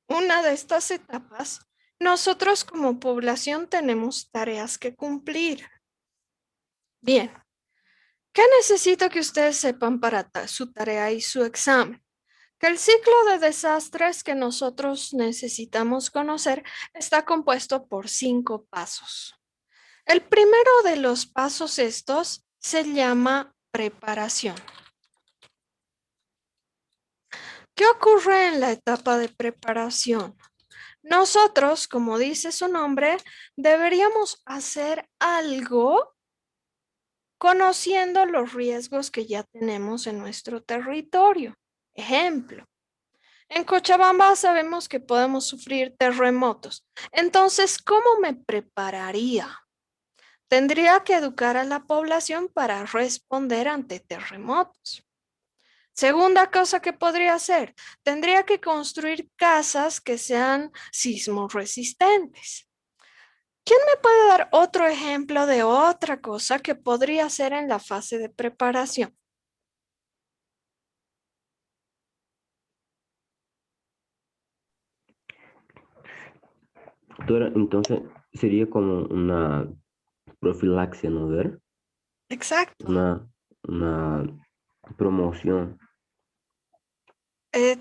una de estas etapas, nosotros como población tenemos tareas que cumplir. Bien, ¿qué necesito que ustedes sepan para su tarea y su examen? Que el ciclo de desastres que nosotros necesitamos conocer está compuesto por 5 pasos. El primero de los pasos estos se llama preparación. ¿Qué ocurre en la etapa de preparación? Nosotros, como dice su nombre, deberíamos hacer algo conociendo los riesgos que ya tenemos en nuestro territorio. Ejemplo, en Cochabamba sabemos que podemos sufrir terremotos. Entonces, ¿cómo me prepararía? Tendría que educar a la población para responder ante terremotos. Segunda cosa que podría hacer, tendría que construir casas que sean sismo resistentes. ¿Quién me puede dar otro ejemplo de otra cosa que podría hacer en la fase de preparación? Doctora, entonces sería como una profilaxia, ¿no? Ver, Exacto. una promoción.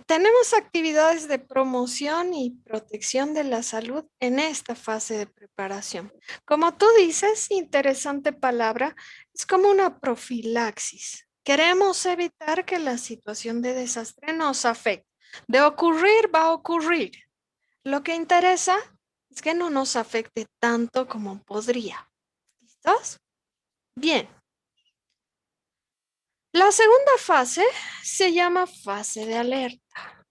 Tenemos actividades de promoción y protección de la salud en esta fase de preparación. Como tú dices, interesante palabra, es como una profilaxis. Queremos evitar que la situación de desastre nos afecte. De ocurrir, va a ocurrir. Lo que interesa es que no nos afecte tanto como podría. ¿Listos? Bien. La segunda fase se llama fase de alerta.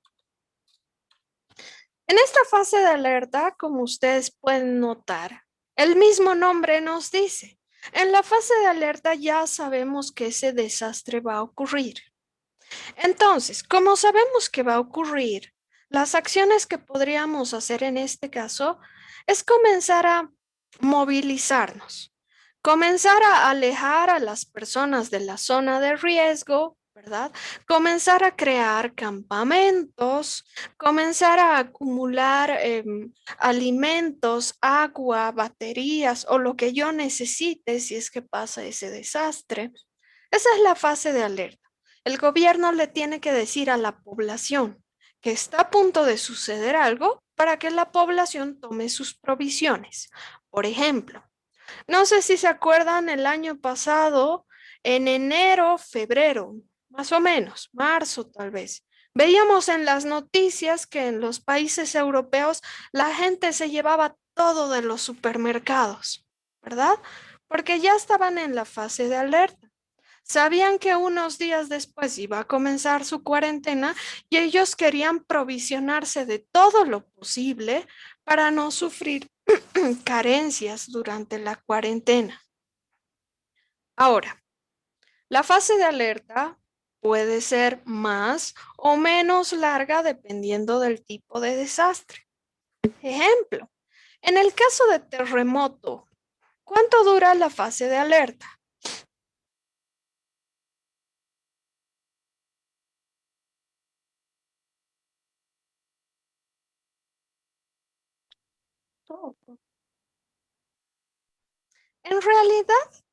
En esta fase de alerta, como ustedes pueden notar, el mismo nombre nos dice, en la fase de alerta ya sabemos que ese desastre va a ocurrir. Entonces, como sabemos que va a ocurrir, las acciones que podríamos hacer en este caso es comenzar a movilizarnos, comenzar a alejar a las personas de la zona de riesgo, ¿verdad? Comenzar a crear campamentos, comenzar a acumular alimentos, agua, baterías o lo que yo necesite si es que pasa ese desastre. Esa es la fase de alerta. El gobierno le tiene que decir a la población que está a punto de suceder algo para que la población tome sus provisiones. Por ejemplo, no sé si se acuerdan el año pasado, en enero, febrero, más o menos, marzo tal vez. Veíamos en las noticias que en los países europeos la gente se llevaba todo de los supermercados, ¿verdad? Porque ya estaban en la fase de alerta. Sabían que unos días después iba a comenzar su cuarentena y ellos querían provisionarse de todo lo posible para no sufrir carencias durante la cuarentena. Ahora, la fase de alerta puede ser más o menos larga dependiendo del tipo de desastre. Ejemplo, en el caso de terremoto, ¿cuánto dura la fase de alerta? En realidad,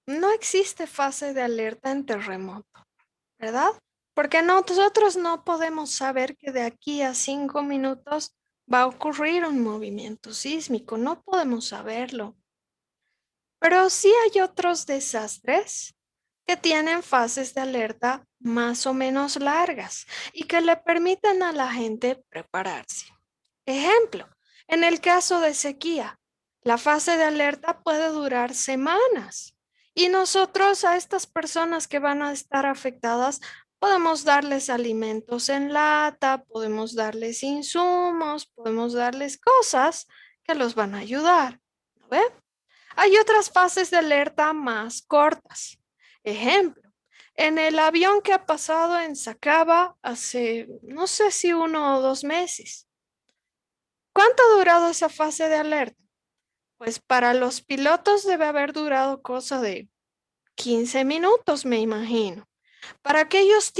no existe fase de alerta en terremoto, ¿verdad? Porque nosotros no podemos saber que de aquí a 5 minutos va a ocurrir un movimiento sísmico, no podemos saberlo. Pero sí hay otros desastres que tienen fases de alerta más o menos largas y que le permiten a la gente prepararse. Ejemplo, en el caso de sequía, la fase de alerta puede durar semanas y nosotros a estas personas que van a estar afectadas podemos darles alimentos en lata, podemos darles insumos, podemos darles cosas que los van a ayudar. ¿No ve? Hay otras fases de alerta más cortas. Ejemplo, en el avión que ha pasado en Sacaba hace, no sé si 1 o 2 meses. ¿Cuánto ha durado esa fase de alerta? Pues para los pilotos debe haber durado cosa de 15 minutos, me imagino. Para que ellos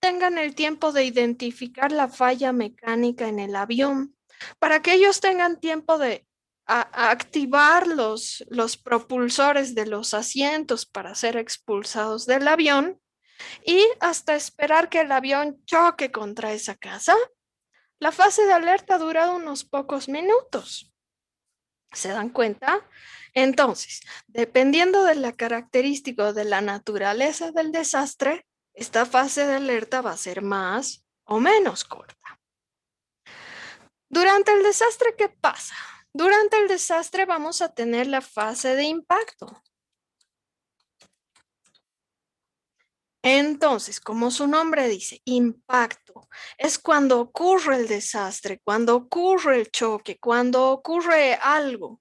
tengan el tiempo de identificar la falla mecánica en el avión, para que ellos tengan tiempo de activar los propulsores de los asientos para ser expulsados del avión y hasta esperar que el avión choque contra esa casa. La fase de alerta ha durado unos pocos minutos. ¿Se dan cuenta? Entonces, dependiendo de la característica o de la naturaleza del desastre, esta fase de alerta va a ser más o menos corta. Durante el desastre, ¿qué pasa? Durante el desastre vamos a tener la fase de impacto. Entonces, como su nombre dice, impacto, es cuando ocurre el desastre, cuando ocurre el choque, cuando ocurre algo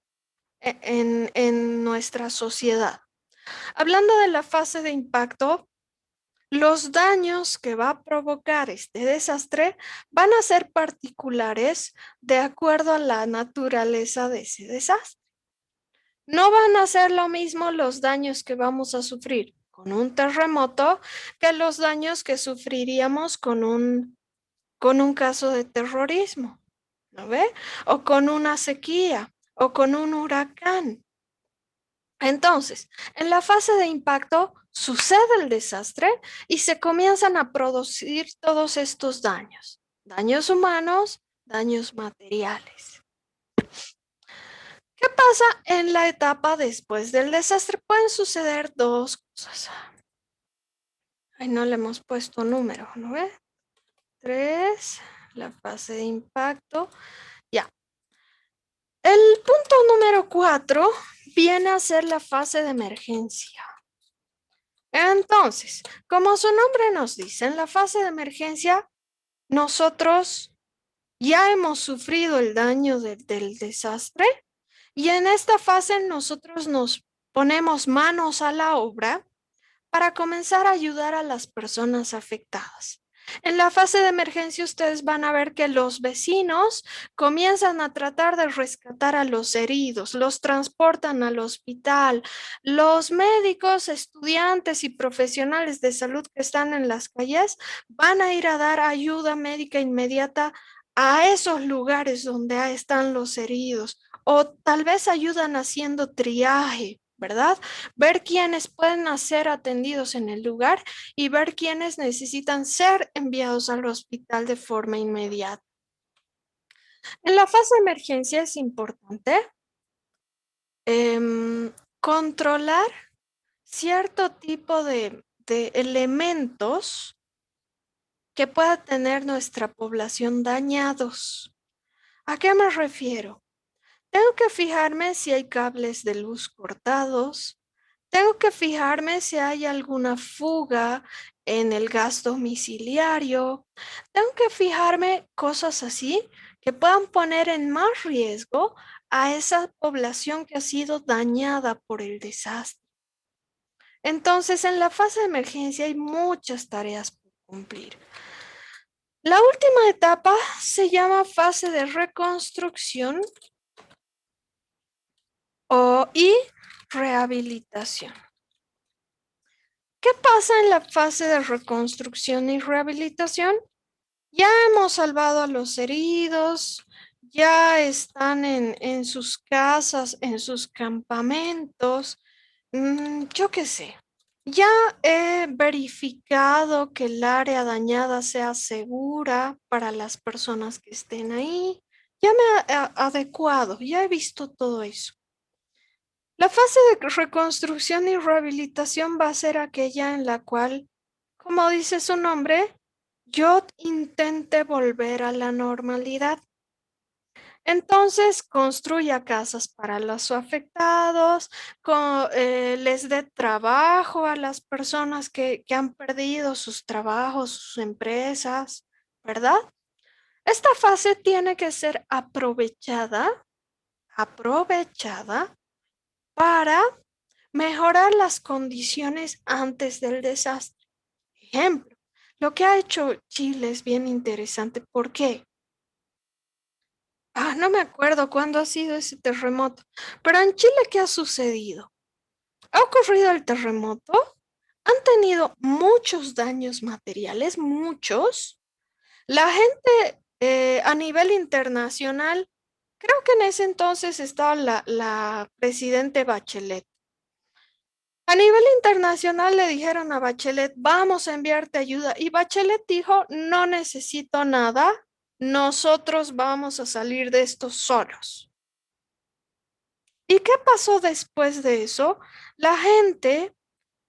en nuestra sociedad. Hablando de la fase de impacto, los daños que va a provocar este desastre van a ser particulares de acuerdo a la naturaleza de ese desastre. No van a ser lo mismo los daños que vamos a sufrir con un terremoto que los daños que sufriríamos con un caso de terrorismo, ¿no ve? O con una sequía o con un huracán. Entonces, en la fase de impacto sucede el desastre y se comienzan a producir todos estos daños. Daños humanos, daños materiales. ¿Qué pasa en la etapa después del desastre? Pueden suceder dos cosas. Ahí no le hemos puesto número, ¿no ve? 3, la fase de impacto. Ya. El punto número 4 viene a ser la fase de emergencia. Entonces, como su nombre nos dice, en la fase de emergencia, nosotros ya hemos sufrido el daño del desastre y en esta fase nosotros nos ponemos manos a la obra para comenzar a ayudar a las personas afectadas. En la fase de emergencia ustedes van a ver que los vecinos comienzan a tratar de rescatar a los heridos, los transportan al hospital. Los médicos, estudiantes y profesionales de salud que están en las calles van a ir a dar ayuda médica inmediata a esos lugares donde están los heridos, o tal vez ayudan haciendo triaje, ¿verdad? Ver quiénes pueden ser atendidos en el lugar y ver quiénes necesitan ser enviados al hospital de forma inmediata. En la fase de emergencia es importante controlar cierto tipo de elementos que pueda tener nuestra población dañados. ¿A qué me refiero? Tengo que fijarme si hay cables de luz cortados. Tengo que fijarme si hay alguna fuga en el gas domiciliario. Tengo que fijarme cosas así que puedan poner en más riesgo a esa población que ha sido dañada por el desastre. Entonces, en la fase de emergencia hay muchas tareas por cumplir. La última etapa se llama fase de reconstrucción y rehabilitación. ¿Qué pasa en la fase de reconstrucción y rehabilitación? Ya hemos salvado a los heridos, ya están en sus casas, en sus campamentos, yo qué sé. Ya he verificado que el área dañada sea segura para las personas que estén ahí. Ya me he adecuado, ya he visto todo eso. La fase de reconstrucción y rehabilitación va a ser aquella en la cual, como dice su nombre, yo intente volver a la normalidad. Entonces, construya casas para los afectados, les dé trabajo a las personas que han perdido sus trabajos, sus empresas, ¿verdad? Esta fase tiene que ser aprovechada para mejorar las condiciones antes del desastre. Ejemplo, lo que ha hecho Chile es bien interesante. ¿Por qué? No me acuerdo cuándo ha sido ese terremoto, pero en Chile, ¿qué ha sucedido? Ha ocurrido el terremoto, han tenido muchos daños materiales, muchos. La gente a nivel internacional, creo que en ese entonces estaba la presidente Bachelet. A nivel internacional le dijeron a Bachelet, vamos a enviarte ayuda. Y Bachelet dijo, no necesito nada, nosotros vamos a salir de esto solos. ¿Y qué pasó después de eso? La gente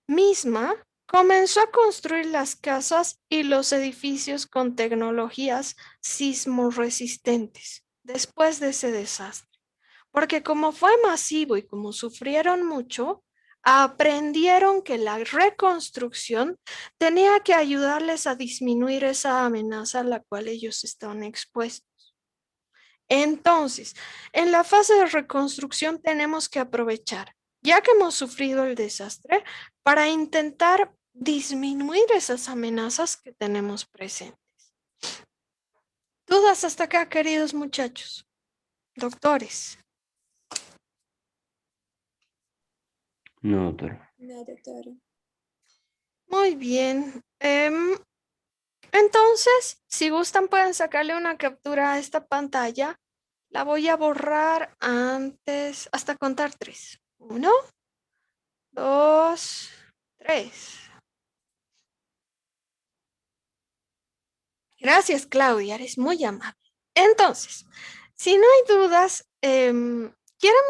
misma comenzó a construir las casas y los edificios con tecnologías sismoresistentes después de ese desastre. Porque como fue masivo y como sufrieron mucho, aprendieron que la reconstrucción tenía que ayudarles a disminuir esa amenaza a la cual ellos estaban expuestos. Entonces, en la fase de reconstrucción tenemos que aprovechar, ya que hemos sufrido el desastre, para intentar disminuir esas amenazas que tenemos presentes. ¿Dudas hasta acá, queridos muchachos? Doctores. No, doctora. No, doctora. Muy bien. Entonces, si gustan, pueden sacarle una captura a esta pantalla. La voy a borrar antes, hasta contar 3. 1, 2, 3. Gracias, Claudia, eres muy amable. Entonces, si no hay dudas, ¿quieren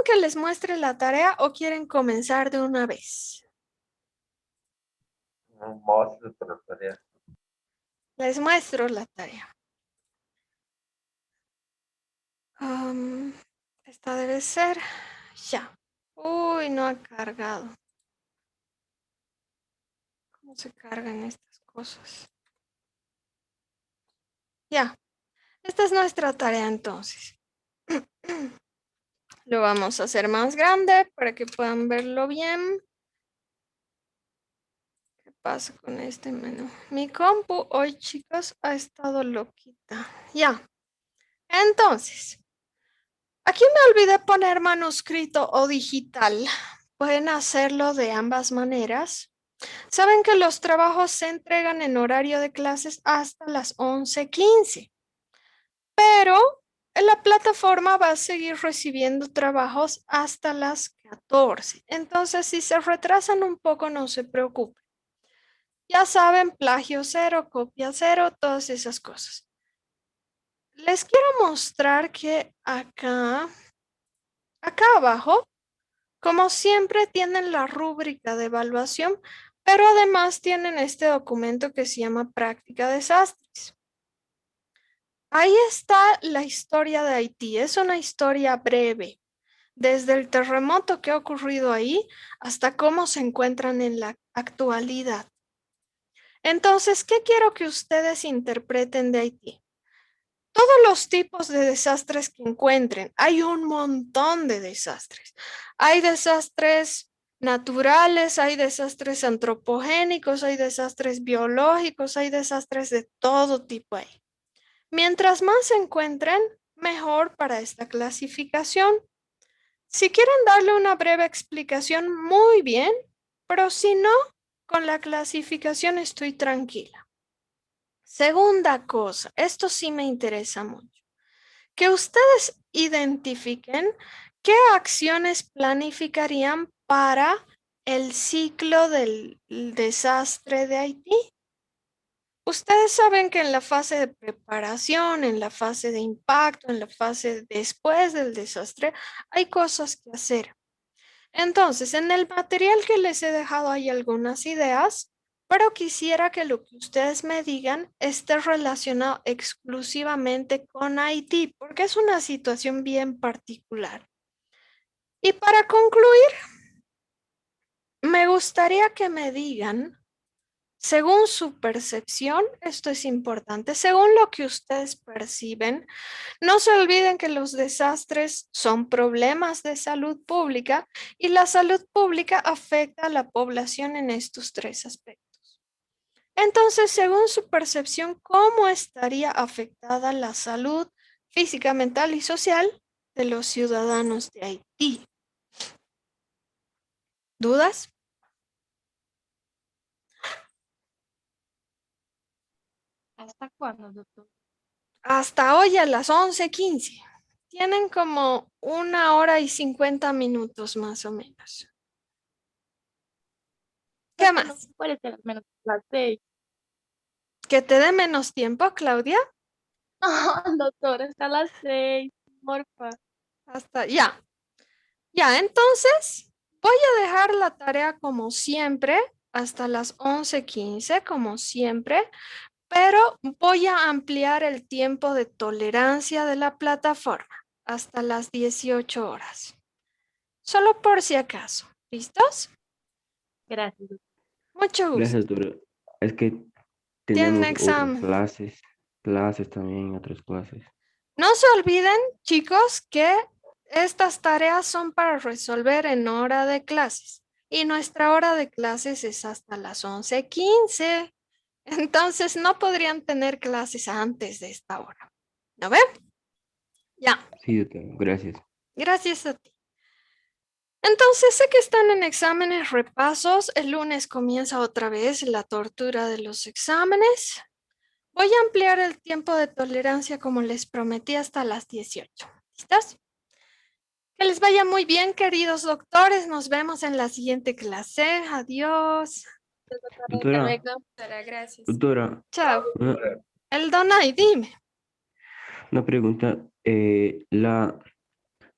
que les muestre la tarea o quieren comenzar de una vez? Mostra para tarea. Les muestro la tarea. Esta debe ser ya. Uy, no ha cargado. ¿Cómo se cargan estas cosas? Ya. Esta es nuestra tarea entonces. Lo vamos a hacer más grande para que puedan verlo bien. ¿Qué pasa con este menú? Mi compu hoy, chicos, ha estado loquita. Ya. Entonces, aquí me olvidé poner manuscrito o digital. Pueden hacerlo de ambas maneras. Saben que los trabajos se entregan en horario de clases hasta las 11:15, pero en la plataforma va a seguir recibiendo trabajos hasta las 14. Entonces, si se retrasan un poco, no se preocupen. Ya saben, plagio cero, copia cero, todas esas cosas. Les quiero mostrar que acá abajo, como siempre, tienen la rúbrica de evaluación, pero además tienen este documento que se llama Práctica Desastres. Ahí está la historia de Haití. Es una historia breve, desde el terremoto que ha ocurrido ahí hasta cómo se encuentran en la actualidad. Entonces, ¿qué quiero que ustedes interpreten de Haití? Todos los tipos de desastres que encuentren. Hay un montón de desastres. Hay desastres naturales, hay desastres antropogénicos, hay desastres biológicos, hay desastres de todo tipo ahí. Mientras más se encuentren, mejor para esta clasificación. Si quieren darle una breve explicación, muy bien, pero si no, con la clasificación estoy tranquila. Segunda cosa, esto sí me interesa mucho, que ustedes identifiquen qué acciones planificarían para el ciclo del desastre de Haití. Ustedes saben que en la fase de preparación, en la fase de impacto, en la fase después del desastre, hay cosas que hacer. Entonces, en el material que les he dejado hay algunas ideas, pero quisiera que lo que ustedes me digan esté relacionado exclusivamente con Haití, porque es una situación bien particular. Y para concluir, me gustaría que me digan, según su percepción, esto es importante, según lo que ustedes perciben, no se olviden que los desastres son problemas de salud pública y la salud pública afecta a la población en estos tres aspectos. Entonces, según su percepción, ¿cómo estaría afectada la salud física, mental y social de los ciudadanos de Haití? ¿Dudas? ¿Hasta cuándo, doctor? Hasta hoy a las 11:15. Tienen como 1 hora y 50 minutos más o menos. ¿Qué No más? puede ser menos las 6. ¿Que te dé menos tiempo, Claudia? No, doctor, hasta las 6, porfa. Hasta ya. Ya, entonces voy a dejar la tarea como siempre hasta las 11:15, como siempre, pero voy a ampliar el tiempo de tolerancia de la plataforma hasta las 18 horas. Solo por si acaso. ¿Listos? Gracias. Mucho gusto. Gracias, doctora. Es que Tienen tenemos otras examen. clases también, otras clases. No se olviden, chicos, que estas tareas son para resolver en hora de clases y nuestra hora de clases es hasta las 11:15. Entonces no podrían tener clases antes de esta hora. ¿No ven? Ya, Sí, doctora, gracias. gracias a ti. Entonces sé que están en exámenes, repasos. El lunes comienza otra vez la tortura de los exámenes. Voy a ampliar el tiempo de tolerancia como les prometí hasta las 18. ¿Listos? Que les vaya muy bien, queridos doctores. Nos vemos en la siguiente clase. Adiós. Hasta Doctora, luego. Doctora, gracias. doctora, Chao. una, El Donay, dime. una pregunta. La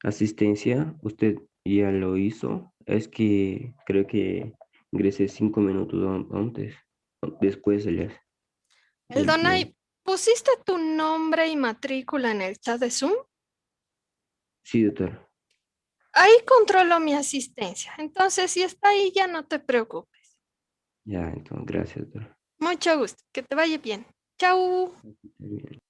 asistencia, ¿usted ya lo hizo? Es que creo que ingresé 5 minutos antes, después El del tiempo. Donay, ¿pusiste tu nombre y matrícula en el chat de Zoom? Sí, doctora. Ahí controlo mi asistencia. Entonces, si está ahí, ya no te preocupes. Ya, entonces, gracias, doctora. Mucho gusto. Que te vaya bien. Chao. Está bien.